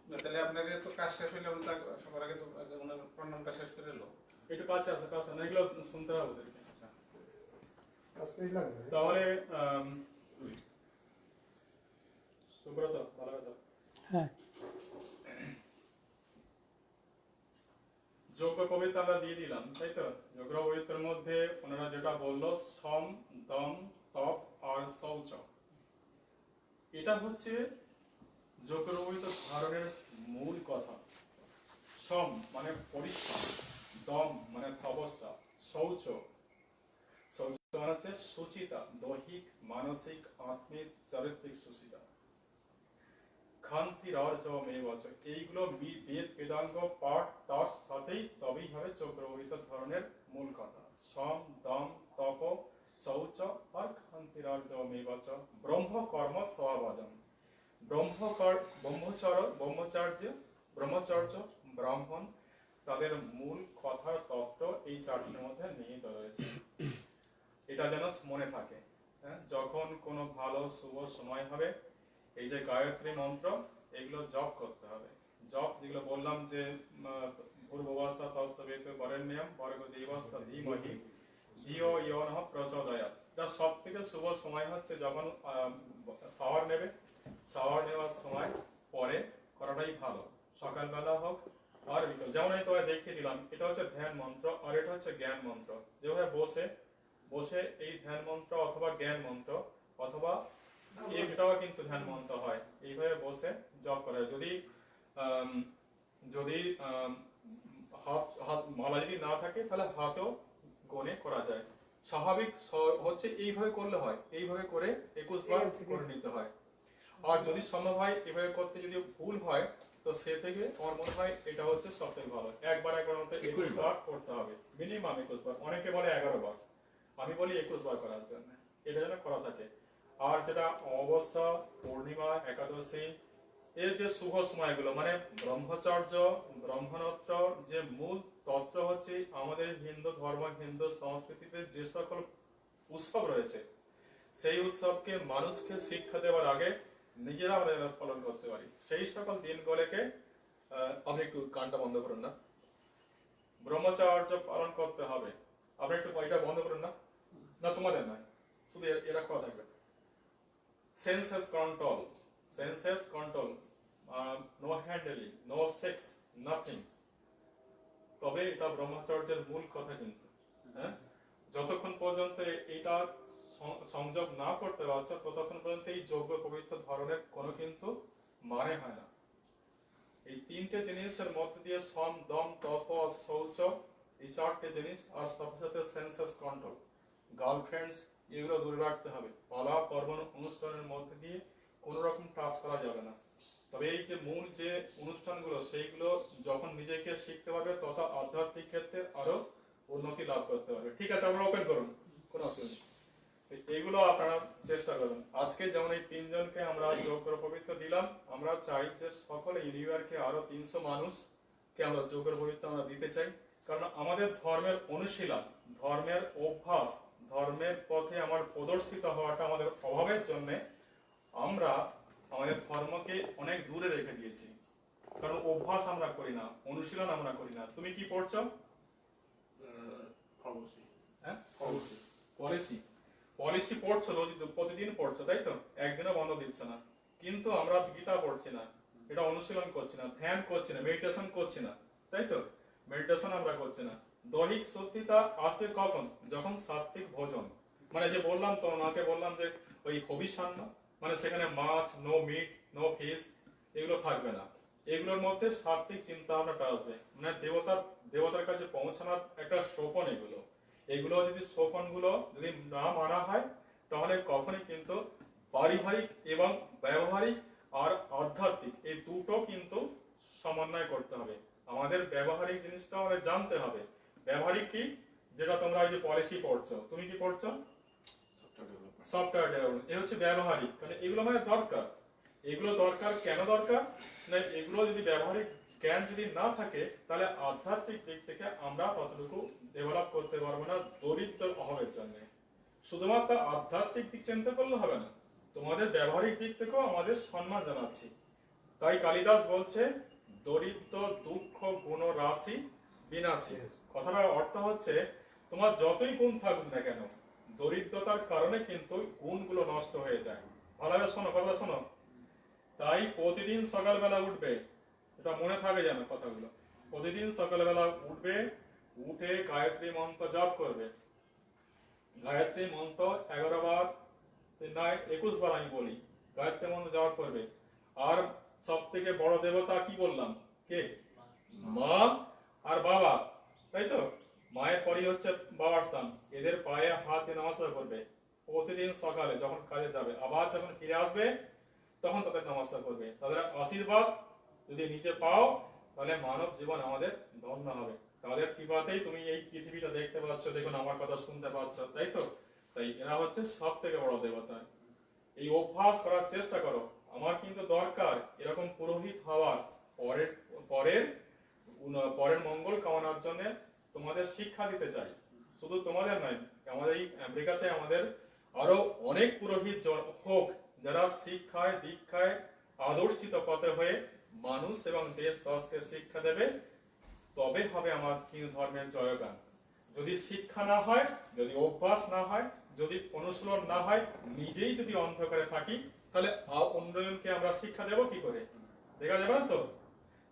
তাহলে আপনার তো কাজ শেষ হইলে সবার আগে তো ওনার প্রণামটা শেষ করে এলো। একটু কাছে আছে, কাছে না, এগুলো শুনতে হবে ওদেরকে। আচ্ছা, তাহলে সুব্রত ভালো কথা। হ্যাঁ, যোগ্য কবিতা আমরা দিয়ে দিলাম, তাই তো? যোগ্য কবিতার মধ্যে ওনারা যেটা বললো সম, দম, তপ আর শৌচ, এটা হচ্ছে যোগ্য কবিতা ধারণের মূল কথা। সম মানে পরিশ্রম, দম মানে তপস্যা, শৌচ শৌচ মানে হচ্ছে সুচিতা, দৈহিক, মানসিক, আত্মিক, চারিত্রিক সুচিতা। খান্তি রাজ মেবাচ, এইগুলো বেদ বেদাঙ্গ পাঠ তার সাথেই তবেই হবে চক্রবর্তী ধরনের মূল কথা। সম, দম, তপ, শৌচ আর খান্তি রাজ মেবাচ। ব্রহ্ম কর্ম স্বভাবজম, ব্রহ্মচর্য, ব্রাহ্মণ, তাদের মূল কথার তত্ত্ব এই চারটির মধ্যে নিহিত রয়েছে। এটা যেন মনে থাকে। হ্যাঁ, যখন কোনো ভালো শুভ সময় হবে, এই যে গায়ত্রী মন্ত্র, এগুলো জপ করতে হবে। জপ যেগুলো বললাম যে ভূর্ভুবস্সুঃ তৎসবিতুর্বরেণ্যম বরেণ্যম ভর্গো দেবস্য ধীমহি ধিয়ো ইয়ো নঃ প্রচোদয়াৎ। তার সব থেকে শুভ সময় হচ্ছে যখন শাওয়ার নেবে, শাওয়ার নেওয়ার সময় পরে করাটাই ভালো, সকালবেলা হোক আর বিকেল। যেমন আমি তোমায় দেখিয়ে দিলাম, এটা হচ্ছে ধ্যান মন্ত্র আর এটা হচ্ছে জ্ঞান মন্ত্র। যেভাবে বসে বসে এই ধ্যান মন্ত্র অথবা জ্ঞান মন্ত্র অথবা এটাও কিন্তু ধ্যান মন্ত্র হয়, এইভাবে বসে জপ করা হয়। যদি যদি হাত হাত মালা যদি না থাকে তাহলে হাতেও গনে করা যায়। স্বাভাবিক হচ্ছে এইভাবে করলে হয়, এইভাবে করে 21 বার করে নিতে হয়। আর যদি সম্ভব হয় এভাবে করতে যদি ভুল হয় তো সে থেকে আমার মনে হয় এটা হচ্ছে সবথেকে ভালো। একবার মধ্যে 21 বার করতে হবে, মিনিমাম 21 বার। অনেকে বলে 11 বার, আমি বলি 21 বার করার জন্য, এটা যেন করা থাকে। আর যেটা অমাবস্যা, পূর্ণিমা, একাদশী, এর যে শুভ সময়গুলো মানে ব্রহ্মচর্য, ব্রহ্মনত্র, যে মূল তত্ত্ব হচ্ছে আমাদের হিন্দু ধর্ম, হিন্দু সংস্কৃতিতে যে সকল উৎসব রয়েছে, সেই উৎসবকে মানুষকে শিক্ষা দেওয়ার আগে নিজেরা আমরা পালন করতে পারি। সেই সকল দিনগুলোকে আপনি একটু কানটা বন্ধ করুন না, ব্রহ্মচর্য পালন করতে হবে। আপনি একটু এটা বন্ধ করুন না, না তোমাদের নয়, শুধু এরা কথা থাকবে। Senses control, senses control, no handling, no sex, nothing. তবে এটা ব্রহ্মচর্যের মূল কথা কিন্তু। হ্যাঁ, যতক্ষণ পর্যন্ত এটা সংযোগ না করতে পারছো ততক্ষণ পর্যন্ত এই যোগ্য পবিত্র ধরনের কোনো কিন্তু মানে হয় না। এই তিনটে জিনিসের মধ্যে দিয়ে সম, দম, তপ, শৌচ, এই চারটে জিনিস, আর সাথে সাথে সেন্সাস কন্ট্রোল, গার্লফ্রেন্ডস, এগুলো দূরে রাখতে হবে। পালা পার্বণ অনুষ্ঠানের মধ্যে দিয়ে কোনো রকম টাচ করা যাবে না। তবে এই যে মূল যে অনুষ্ঠানগুলো সেইগুলো যখন নিজেকে শিখতে পারবে তত আধ্যাত্মিক ক্ষেত্রে আরো উন্নতি লাভ করতে পারবে। ঠিক আছে, আমরা ওপেন করুন, কোনো অসুবিধা নেই। এইগুলো আপনারা চেষ্টা করবেন। আজকে যেমন এই তিনজনকে আমরা যোগ্য পবিত্র দিলাম, আমরা চাই যে সকলে ইউনিভার্সকে আরো 300 মানুষকে আমরা যোগ্য পবিত্র আমরা দিতে চাই। কারণ আমাদের ধর্মের অনুশীলন, ধর্মের অভ্যাস, ধর্মের পথে আমার প্রদর্শিত হওয়াটা আমাদের অভাবের জন্য আমরা আমাদের ধর্মকে অনেক দূরে রেখে দিয়েছি। কারণ অভ্যাস আমরা করি না, অনুশীলন আমরা করি না। তুমি কি পড়ছো? হ্যাঁ, পলিসি, পলিসি পড়ছো, প্রতিদিন পড়ছো, তাই তো? একদিনও বন্ধ দিচ্ছ না। কিন্তু আমরা গীতা পড়ছি না, এটা অনুশীলন করছি না, ধ্যান করছি না, মেডিটেশন করছি না, তাই তো? মেডিটেশন আমরা করছি না। দৈহিক সত্যিটা আসবে কখন? যখন সাত্বিক ভোজন, মানে যে বললাম তো মাকে বললাম যে ওই হবিষান্ন, মানে সেখানে মাছ, নো মিট, নো ফিশ, এগুলো থাকবে না। এগুলোর মধ্যে সাত্বিক চিন্তা ভাবনাটা আসবে, মানে দেবতার কাছে পৌঁছানোর একটা সোপান। এগুলো যদি সোপান গুলো যদি না মানা হয় তাহলে কখনই কিন্তু পারিবারিক এবং ব্যবহারিক আর আধ্যাত্মিক এই দুটো কিন্তু সমন্বয় করতে হবে। আমাদের ব্যবহারিক জিনিসটা আমাদের জানতে হবে। ব্যবহারিক কি? যেটা তোমরা এই যে পলিসি পড়ছো, তুমি কি পড়ছো? Software development. এ হচ্ছে ব্যবহারিক, কারণ এগুলো আমাদের দরকার। এগুলো দরকার কেন দরকার না, এগুলো যদি ব্যবহারিক জ্ঞান যদি না থাকে তাহলে আধ্যাত্মিক দিক থেকে আমরা ততটুকু ডেভেলপ করতে পারবো না, দরিদ্র অভাবের জন্য। শুধুমাত্র আধ্যাত্মিক দিক চিন্তা করলে হবে না, তোমাদের ব্যবহারিক দিক থেকেও আমাদের সম্মান জানাচ্ছি। তাই কালিদাস বলছে দরিদ্র দুঃখ গুণ রাশি বিনাশী। কথাটার অর্থ হচ্ছে তোমার যতই গুণ থাকুক না কেন, দরিদ্রতার কারণে কিন্তু গুণগুলো নষ্ট হয়ে যায়। ভালো করে শোনো, কথা শোনো। তাই প্রতিদিন সকালবেলা উঠবে, এটা মনে থাকে যেন কথাগুলো। প্রতিদিন সকালবেলা উঠবে, উঠে গায়ত্রী মন্ত্র জপ করবে। গায়ত্রী মন্ত্র 11 বার নয় 21 বার আমি বলি, গায়ত্রী মন্ত্র জপ করবে। আর সব থেকে বড় দেবতা কি বললাম, কে? মা আর বাবা, তাই তো? মায়ের পরই হচ্ছে বাবার স্থান। এদের পায়ে হাত দিয়ে নমস্কার করবে প্রতিদিন সকালে যখন কাজে যাবে, আবার যখন ফিরে আসবে তখন তাদের নমস্কার করবে। তাদের আশীর্বাদ যদি নিচে পাও তাহলে মানব জীবন আমাদের ধন্য হবে। তাদের কৃপাতেই তুমি এই পৃথিবীটা দেখতে পাচ্ছ, দেখুন আমার কথা শুনতে পাচ্ছ, তাই তো? তাই এরা হচ্ছে সব থেকে বড় দেবতা। এই অভ্যাস করার চেষ্টা করো। আমার কিন্তু দরকার এরকম পুরোহিত হওয়ার, পরের পরের পরের মঙ্গল কামনার জন্য তোমাদের শিক্ষা দিতে চাই। শুধু তোমাদের নয়, আমাদের এই আমেরিকাতে আমাদের আরো অনেক পুরোহিত হোক, যারা শিক্ষায় দীক্ষায় আদর্শিত পথে হয়ে মানুষ এবং দেশ দশকে শিক্ষা দেবে, তবে হবে আমার হিন্দু ধর্মের জয়গান। যদি শিক্ষা না হয়, যদি অভ্যাস না হয়, যদি অনুশীলন না হয়, নিজেই যদি অন্ধকারে থাকি, তাহলে অন্যজনকে আমরা শিক্ষা দেব কি করে? দেখা যাবে না তো?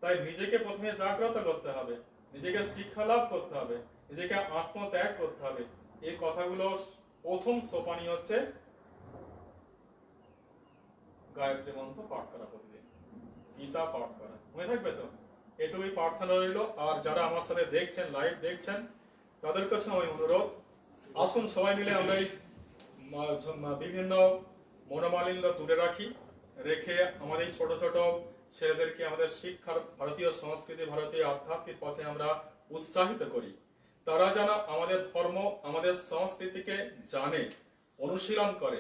তাই নিজেকে প্রথমে জাগ্রত করতে হবে, নিজেকে শিক্ষা লাভ করতে হবে, নিজেকে আত্মত্যাগ করতে হবে। এই কথাগুলো প্রথম সোপানি হচ্ছে গায়ত্রী মন্ত্র পাঠ করা, প্রতিদিন গীতা পাঠ করা। মনে থাকবে তো? এটুকুই প্রার্থনা রইল। আর যারা আমার সাথে দেখছেন, লাইভ দেখছেন, তাদের কাছে আমি অনুরোধ, আসুন সবাই মিলে আমরা এই বিভিন্ন মনোমালিন্য দূরে রাখি, রেখে আমাদের এই ছোট ছোট ছেলেদেরকে আমাদের শিক্ষার, ভারতীয় সংস্কৃতি, ভারতীয় আধ্যাত্মিক পথে আমরা উৎসাহিত করি। তারা যেন আমাদের ধর্ম, আমাদের সংস্কৃতিকে জানে, অনুশীলন করে।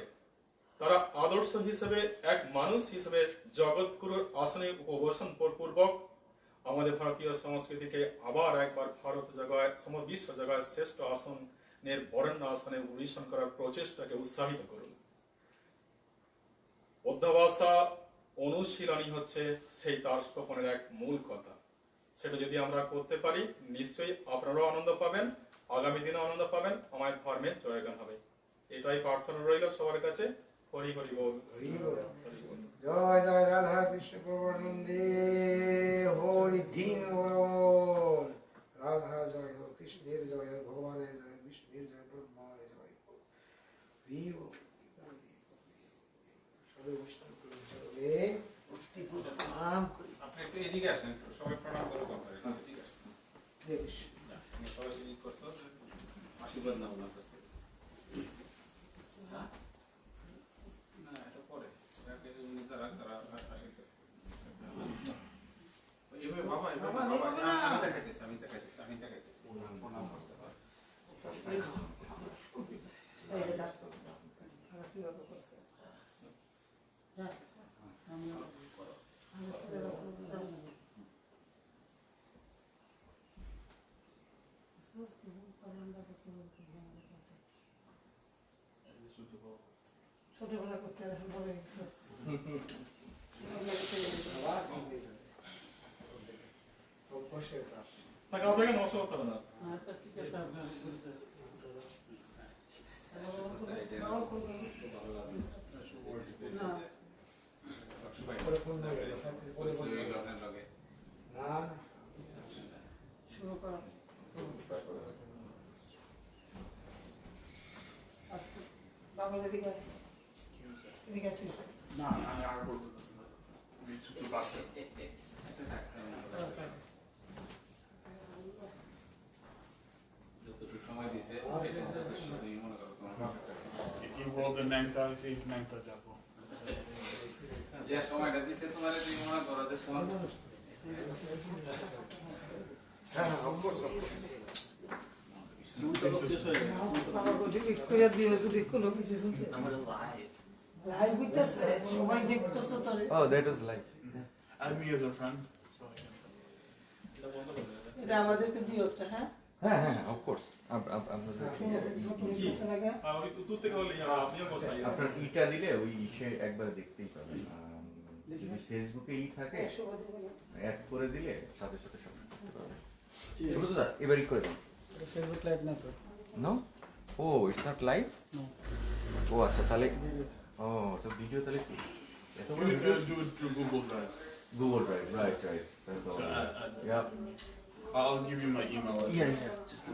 তারা আদর্শ হিসেবে, এক মানুষ হিসেবে জগৎগুরুর আসনে উপবেশন পূর্বক আমাদের ভারতীয় সংস্কৃতিকে আবার একবার ভারত জগৎ, বিশ্ব জগৎ শ্রেষ্ঠ আসনের বরেণ্য আসনে অধিবেশন করার প্রচেষ্টাকে উৎসাহিত করুন। অধ্যবসা অনুশীলনই হচ্ছে সেই তার স্বপনের এক মূল কথা। সেটা যদি আমরা করতে পারি, নিশ্চয়ই আপনারাও আনন্দ পাবেন, আগামী দিনে আনন্দ পাবেন, আমার ধর্মের জয়গান হবে। এটাই প্রার্থনা রইল সবার কাছে। হরি হরি বল। জয় জয় রাধা কৃষ্ণ প্রবর্ণন্দে হরি দিন বল। রাধা জয় হোক, কৃষ্ণের জয় হোক, ভগবানের জয়, বিষ্ণুর জয়, ব্রহ্মার জয় হোক। সবে বিষ্ণু চরণে ভক্তিপূর্ণ প্রণাম করি। আপনি একটু এদিকে আসেন, একটু সবাই প্রণাম করে কথা বলেন। এদিকে আসেন। তুমি সবাই কি করছো? আশীর্বাদ নাও ওনার কাছ থেকে। হ্যাঁ? না, এটা পরে। এটাকে উনি যারা আশীর্বাদ। এভাবে বাবা, এভাবে বাবা, আমি দেখাইতেছি। প্রণাম করতে হয়। ছোটবেলা করতে বলে গেছে। আপনাকে নমস্কার করতে হবে না। আচ্ছা ঠিক আছে, আপনার শুরু করা বাবা এদিকে এদিকে আছে। না না আর বলবো না, আমি ছোট বাচ্চা। যতটুকু সময় দিছে তুমি মনে করো তোমার বাপেরটা। If you roll the ন্যাংটা, সেই ন্যাংটা যাবো। যে সময়টা দিছে তোমার, তুমি মনে করো যে তোমার হ্যাঁ অবশ্য বাবা ডিলিট করে দিও যদি কোনো কিছু হচ্ছে। লাইভ হইতেছে, সবাই দেখতেছে তোরে। Oh, that is live. Add me as a friend. So I can... এটা আমাদেরকে দিও একটা, হ্যাঁ? Of course. উত্তর থেকে বললি আপনিও বসাই। আপনার ইটা দিলে ওই ইসে একবার দেখতেই পাবেন। দেখি যদি ফেসবুকে থাকে সবাই দেখবে না। অ্যাড করে দিলে সাথে সাথে সব করতে পারবে। ছোট দা এবারই করে দাও। ফেসবুক লাইভ না তো নো ও ইটস নট লাইভ ও আচ্ছা তাহলে ও তো ভিডিও তাহলে কি এত বড় You video do it through Google Drive. Google drive right right So yeah I'll give you my email address. Yeah just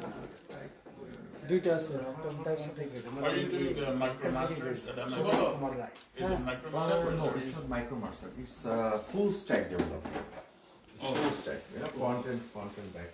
দুইটা আছে একটা তার সাথে করে দাও। Are you doing the MicroMasters at MIT? Kumar Roy. Is it MicroMasters? no it's not micromaster it's full stack development it's full stack content back